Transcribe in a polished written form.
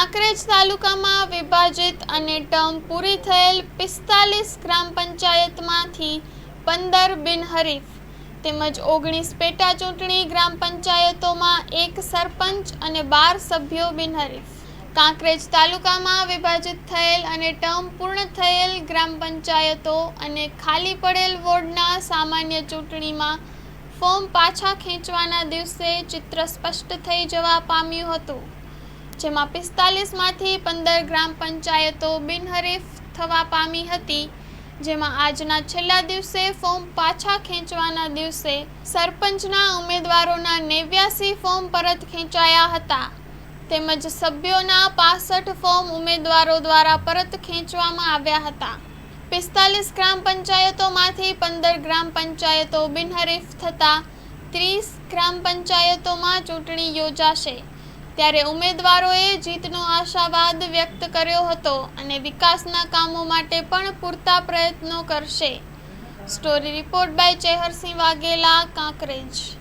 કાંકરેજ તાલુકામાં વિભાજિત અને ટર્મ પૂરી થયેલ 45 ગ્રામ પંચાયતમાંથી 15 બિનહરીફ તેમજ 19 પેટા ચૂંટણી ગ્રામ પંચાયતોમાં 1 સરપંચ અને 12 સભ્યો બિનહરીફ। કાંકરેજ તાલુકામાં વિભાજિત થયેલ અને ટર્મ પૂર્ણ થયેલ ગ્રામ પંચાયતો અને ખાલી પડેલ વોર્ડના સામાન્ય ચૂંટણીમાં ફોર્મ પાછા ખેંચવાના દિવસે ચિત્ર સ્પષ્ટ થઈ જવા પામ્યું હતું, જેમાં 45 માંથી 15 ગ્રામ પંચાયતો બિનહરીફ થવા પામી હતી, જેમાં આજના છેલ્લા દિવસે ફોર્મ પાછા ખેંચવાના દિવસે સરપંચના ઉમેદવારોના 89 ફોર્મ પરત ખેંચાયા હતા, તેમજ સભ્યોના 65 ફોર્મ ઉમેદવારો દ્વારા પરત ખેંચવામાં આવ્યા હતા। 45 ગ્રામ પંચાયતોમાંથી 15 ગ્રામ પંચાયતો બિનહરીફ થતા 30 ગ્રામ પંચાયતોમાં ચૂંટણી યોજાશે, ત્યારે ઉમેદવારોએ જીતનો આશાવાદ વ્યક્ત કર્યો હતો અને વિકાસના કામો માટે પણ પૂરતા પ્રયત્નો કરશે। Story report by Chehar Singh Vaghela, Kankrej.